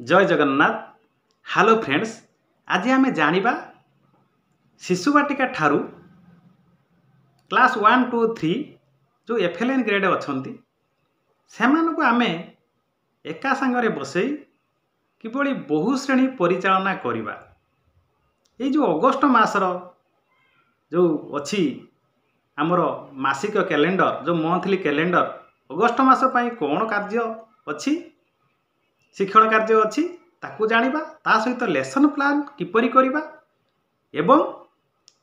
जय Jagannath. Hello friends, आज आम जानिबा शिशु बाटिका ठारू क्लास 1, 2, 3 जो एफएलएन ग्रेड अच्छी से आम एका सांगरे बसई किभली बहुश्रेणी परिचालना करवा। ये जो अगस्ट मासर जो अच्छी आमर मासिक कैलेंडर जो मंथली कैलेंडर अगस्ट मास पई कौन कार्य अच्छी शिक्षण कार्य अच्छी ताकू जानिबा, ता सहित लेसन प्लान किपरि करिबा एवं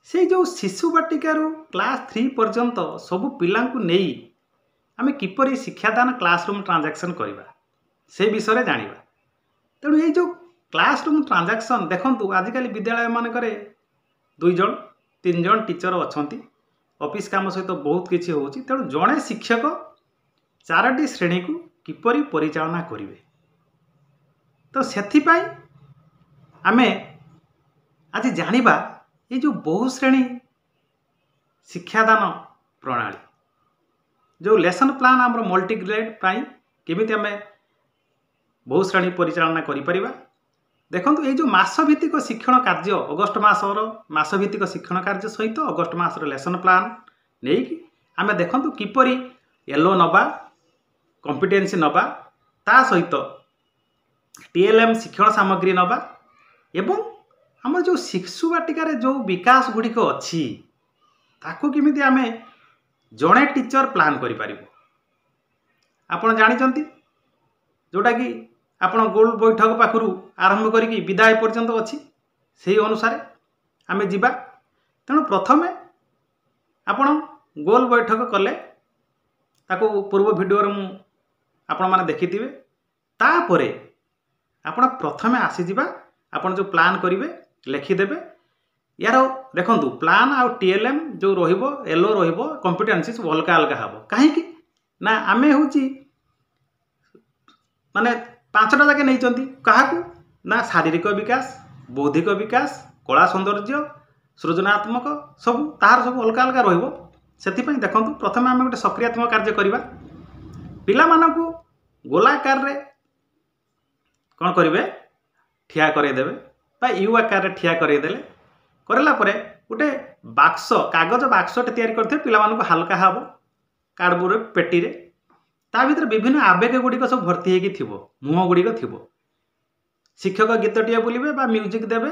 से जो शिशु बाटिकार क्लास 3 पर्यंत सबु पिलांकु नेई आमे किपरि शिक्षादान क्लासरूम ट्रांजैक्शन करिबा से विषय जानिबा। तेणु ये जो क्लासरूम ट्रांजैक्शन देखंतु आजिकल विद्यालय मानकरे 2 जन 3 जन टीचर अछंती, ऑफिस काम सहित बहुत किछि होउची। तेणु जणे शिक्षक 4टी श्रेणी को किपरि परिचालना करिवे, तो सेथिपाई आमे आज जानिबा ये जो बहुश्रेणी शिक्षादान प्रणाली जो लेसन प्लान आमर मल्टीग्रेड पाई केमिति आमे बहुश्रेणी परिचालना करि परिबा। देखंतु ये जो मासभित्तिक शिक्षण कार्य अगस्ट मासर मासभित्तिक शिक्षण कार्य सहित अगस्ट मासर लेसन प्लान नेकी आमे देखंतु किपरि एलो नबा कॉम्पिटेंसी नबा, ता सहित टीएलएम शिक्षण सामग्री नबा एवं आम जो शिशु बाटिकार जो विकास गुड़िक अच्छी ताको किमिति आमे जड़े टीचर प्लान करि परिबो। आपण जानिचंती जोटा कि आपण गोल बैठक पाखरु आरंभ करिकि विदाय पर्यंत अच्छी से अनुसार आमे जिबा। तेणु प्रथमे आपण गोल बैठक कले ताको पूर्व वीडियो रे मु आपण माने देखिथिबे। तापरे आपण प्रथमे आसी जिबा, आपण जो प्लान करिवे लिखिदेवे। यार देखंतु प्लान आ टीएलएम जो रहिबो एलो रहिबो कॉम्पिटेंसीज अलगा अलगा हबो। काहे कि ना आमे होची माने 5टा जाके नैचंती काहाकू ना शारीरिक विकास, बौद्धिक विकास, कला सौंदर्य, सृजनात्मक सब तार सब अलगा अलगा रहिबो। सेथिपई देखंतु प्रथमे आमे गोटे सक्रियात्मक कार्य करिबा। पिला मानकू गोलाकार रे कौन करेंगे ठिया करदेवे बा यू आकार ठिया करदेले करला परे गोटे बाक्स कागज बाक्सटे तैयारी करथे पिला मानकू हल्का हाबो कार्डबोर्ड पेटी रे ता भीतर विभिन्न आवेग गुड़िक सब भर्ती होगी थिबो, मुह गुड़िक थिबो। शिक्षक गीतटिए बोलिबे बा म्यूजिक देबे,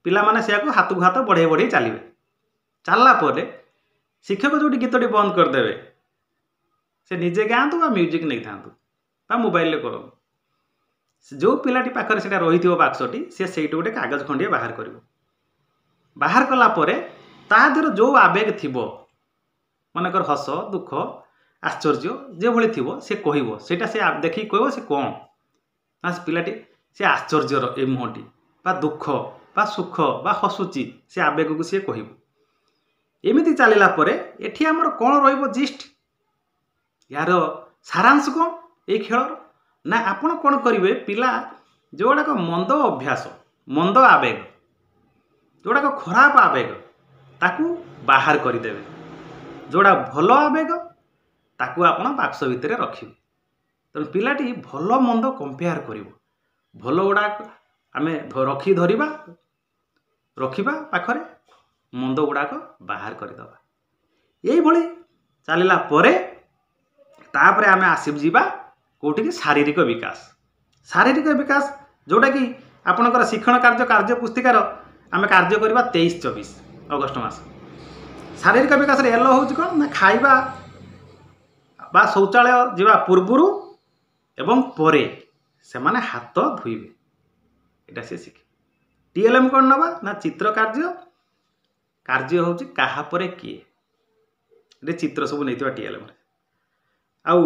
पिला माने सेयाको हाथ को हाथ बढ़े बढ़े चलिए। चलला परे शिक्षक जो गीतटी बंद करदेवे से निजे गाँतु बा म्यूजिक नहीं था बा मोबाइल करो। जो पिलाटी पाखरे सेटा रही बाक्सटी से गोटे कागज खंडिए बाहर कर बाहर कला परे ता देहर जो आवेग थिबो मनकर हस दुख आश्चर्य जे भली थिबो से कहबो सेटा से देखि कहबो से कौन ना पिलाटी से आश्चर्यर ए मुहटी बा दुख बा सुख बा हसुची से आवेग को सी कहबो। एमिति चलला परे एठी हमर कोन रहिबो जिस्ट यार सारांश कोन ए खेलर ना आपण कौन करेंगे पिला जोड़ाक मंद अभ्यास मंद आवेग जोड़ाक खराब आवेग ताकू बाहर करदेवे, जोड़ा भल आवेग ताकू आपण बाक्स भितर रखिए। तेणु पिलाटी भल मंद कंपेयर कर भल गुड़ाक आम रखी धरिबा रखिबा पाखरे मंद गुड़ाक बाहर करदबा। यही भली चलला परे तापरे आमे आसी जिबा कोटी की शारीरिक विकास जोटा कि आपणकर शिक्षण कार्य पुस्तिकार आम कार्य करवा 23-24 अगस्ट मास। शारीरिक विकास एलो हूँ कौन ना खाइबा बा शौचालय जीवा पूर्वरु एवं परे से माने हाथ धोइबे एटा से शिखे। टीएलएम कौन नबा ना चित्र कार्य हूँ कहा परे किए चित्र सब नहीं टीएलएम आउ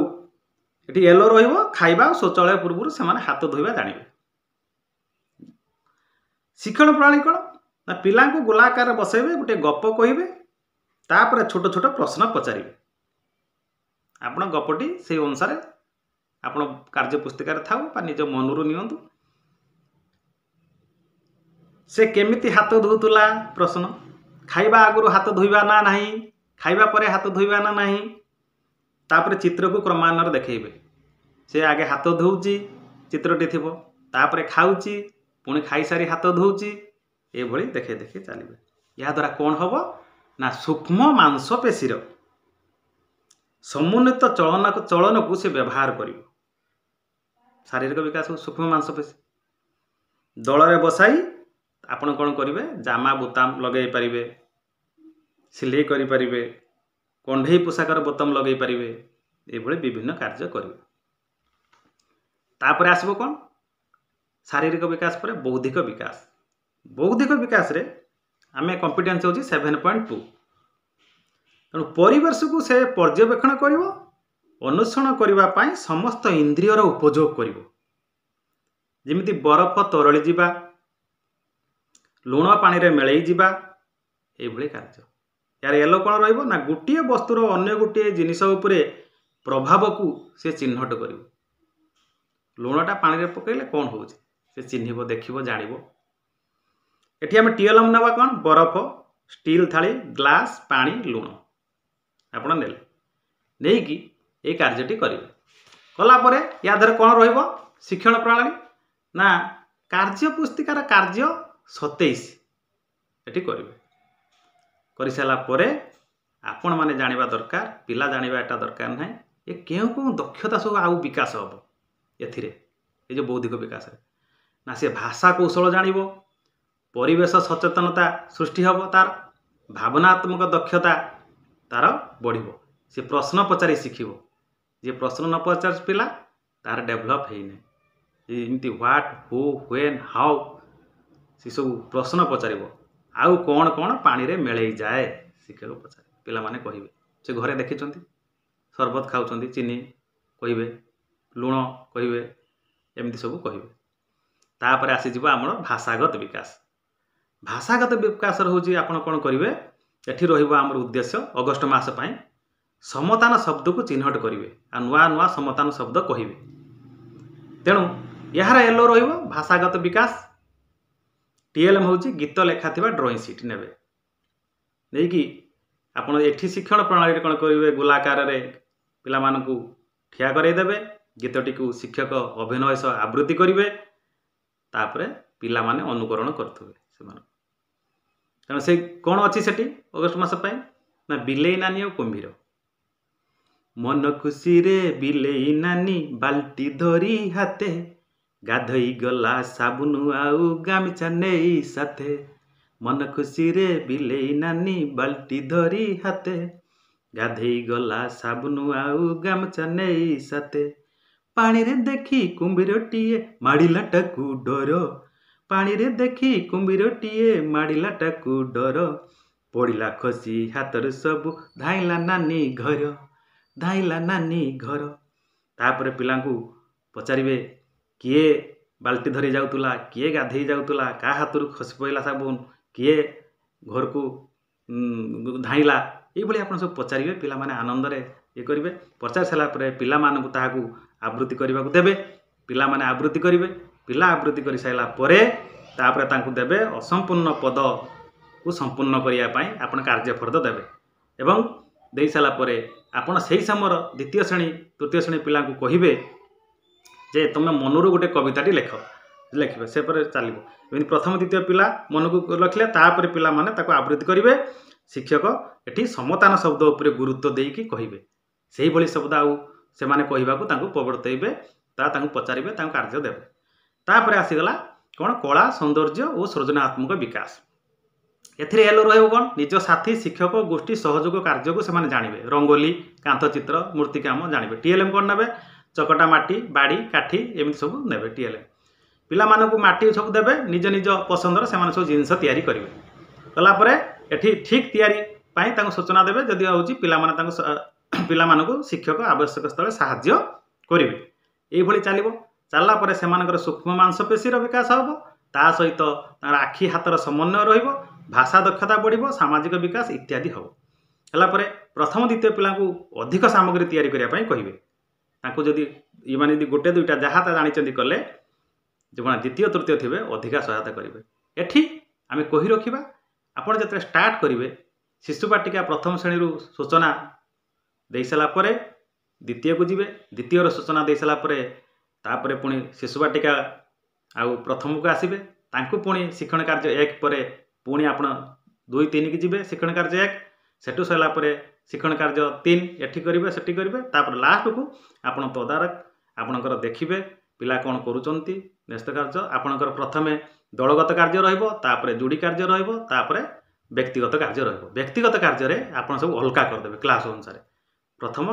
ये एलो रहिबो खाइबा शौचालय पूर्व से माने हाथ धोइबा जानिबे। शिक्षण प्रणाली कौन ना पिला को गोलाकार बसैबे गोटे गप कहबे तापर छोट छोट प्रश्न पचारिबे। आपण गपटी से अनुसार आपण कार्य पुस्तिकार थाउ बा निज मनरु नियंतु। से केमिति हाथ धोउतला प्रश्न, खाइबा आगुरु हाथ धोइबा ना नाही, खाइबा परे हाथ धोइबा ना नाही, तापर चित्र को क्रमान्वये देखेबे। से आगे हाथ धोउची चित्रटी थिबो तापर खाऊची पुणी खाई सारी हाथ धोउची एभली देखे देखे चलिए। या द्वारा कौन हम ना सूक्ष्म मांसपेशीर समुन्नत चलन को से व्यवहार कर शारीरिक विकास सूक्ष्म मांसपेशी दल में बसाई आपण कौन करेंगे जामा बोताम लगे पारे सिलाई करें कंढे पोशाकर बोताम लगे पारे ये विभिन्न कार्य करेंगे। तापर आसब कौन शारीरिक विकास पर बौद्धिक विकास। बौद्धिक विकास रे आम कॉम्पिटेंस होची 7.2 तेणु परिवेश को से पर्यवेक्षण कर अनुसरण करने समस्त इंद्रियर उपयोग कर जमी बरफ तरली जावा लुण पानी रे मिलई जावा ये कार्य यार येलो कौन रहा गोटे वस्तुर अन्य गोटे जिनिस उपरे प्रभाव को से चिन्हट कर लुणटा पानी रे पकड़े कौन हो चिन्ह देखो जान एटी आम टीएलएम नवा कौन बरफ स्टील थाली ग्लास पानी लुण आप नहीं कि ये कार्यटी करेंगे कलापर या द्वारा कौन रहा शिक्षण प्रणाली ना कार्य पुस्तिकार कार्य 27 एटी करेंगे कर सारापर आपण मैंने जाना दरकार पिला जाना एटा दरकार ना ये क्यों कौन दक्षता सब आउ विकास हम ये जो बौद्धिक विकास ना सी भाषा कौशल जान परिवेश सचेतनता सृष्टि हम तार भावनात्मक दक्षता तार बढ़ सी प्रश्न पचारि शिख जे प्रश्न न पचार पिला तार डेभलप होमती व्हाट हु व्हेन हाउ सी सब प्रश्न पचार आउ कौन कौन पानी रे मिलई जाए शिक्षक पचारे पिला माने कहिबे से घरे देखी सरबत खाऊँ चीनी कहे लुण कहे एमती सब कहे तापर आसीज आम भाषागत विकास। भाषागत विकास हूँ आप कौन करेंगे एठी रहिबा आमर उद्देश्य अगस्ट मास पई समतान शब्द को चिन्हट करेंगे आ नुआ नुआ समतान शब्द कहे तेणु यार एलो रहिबो भाषागत विकास। टीएलएम हूँ गीत लेखा थिबा ड्रॉइंग सीट नेबे नहीं कि आपण एठी शिक्षण प्रणाली कौन करेंगे गोलाकार रे पिला मानकू ठिया करदेवे गीतटी को शिक्षक अभिनय सह आवृत्ति करेंगे तापरे पिला माने अनुकरण करथुबे से तेणु से कौन अच्छी सेठी अगस्ट मास ना बिलेई नानी और कुंभीर मन खुशी रे बिलेई नानी बाल्टी धरी हाथे गाधई गला साबुन आउ गामछा नहीं साथे मन खुशी रे बिलेई नानी बाल्टी धरी हाथे गाधई गला साबुन आउ गामछा नहीं साथे पानी रे देखी कुंभीरटीए माड़िलाटाकू डर पानी रे देखी कुंभीरटीए माड़िलाटाकू डर पड़िला खसी हाथर सब धाइला नानी घर तापर पिलांकू पचारे किए बाल्टी धरी जाउतुला किए गाधई जाउतुला का हाथरू खसी पड़ला साबुन किए घर को धाइला ये आप सब पचारे पिला माने आनंद रे ये करेंगे पचार सारापर पिला मानकू ताहाकू आवृत्ति करने को देवे पिला माने आवृत्ति करेंगे पिला आवृत्ति कर सारा तापर तांकू देवे असंपूर्ण पद को संपूर्ण करने आपण कार्यफर्द देवे एवं दे सारापर आपण से समय द्वितीय श्रेणी तृतीय श्रेणी पिला कहे जे तुम मनरू गोटे कविताटी लिखे से चलो प्रथम द्वितीय पिला मन को रखिले तापर पिला माने ताको आवृत्ति करेंगे शिक्षक एटी समतान शब्द उपर गुरुत्व देकी कहे से भली शब्द आउ से माने कहवा को प्रवर्तइबे पचारे कार्य देवे तापर आसीगला कौन कला सौंदर्य और सृजनात्मक विकास एथिरे एलो रहबो कौन निज साथी शिक्षक गोष्ठी सहयोग कार्य को से जानवे रंगोली कांथचित्र मूर्तिकाम जानवे टीएलएम कौन नेबे चकटा माटी बाड़ी काठी एमती सब नेबे टीएलएम पिला मानकू माटी सब देवे निज निज पसंदर से सब जिनस तैयारी करेंगे कलापर एठी ठीक तैयारी पाई सूचना देवे जदि हूँ पिला मानकू शिक्षक आवश्यक स्थल साहाय्य करेंगे ये चलो चलापर से सूक्ष्म मांसपेशीर विकास हम ता सहित आखि हाथर समन्वय रहिबो भाषा दक्षता बढ़िबो सामाजिक विकास इत्यादि हम हलापर प्रथम द्वितीय पिला अधिक सामग्री तैयारी करने कहे तांको जदि ये माने गोटे दुईटा जहाँ जानी कले जो द्वितीय तृतीय थे अधिका सहायता करेंगे एठी आम कही रखा आपड़ जो स्टार्ट करेंगे शिशु बाटिका प्रथम श्रेणी सूचना दे सारापर द्वितीय को जी द्वितीय सूचना दे सारापर पुणी शिशु बाटिका आउ प्रथम को आसबे तांकु पुणी शिक्षण कार्य 1 पर पुणी आपण 2 3 की जीवे शिक्षण कार्य 1 सेठू सरला परे शिक्षण कार्य 3 एठी करिवे सेठी करिवे तापर लास्ट को आपण तदारक आपणकर देखिबे पिला कोन करूचंती न्यस्त कार्य आपणकर प्रथमे दलगत कार्य रहइबो तापर जोड़ी कार्य रहइबो तापर व्यक्तिगत कार्य रहइबो व्यक्तिगत कार्य रे आपण सब हल्का कर देबे क्लास अनुसार प्रथम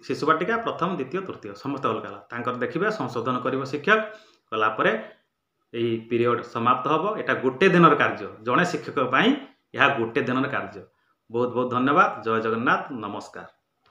शिशु बाटिका प्रथम द्वितीय तृतीय समस्त हल्का तांकर देखिबे संशोधन करिवो शिक्षक कला परे एही पीरियड समाप्त हबो एटा गोटे दिनर कार्य जणे शिक्षक पई यह गोटे दिनर कार्य बहुत बहुत धन्यवाद जय जगन्नाथ नमस्कार।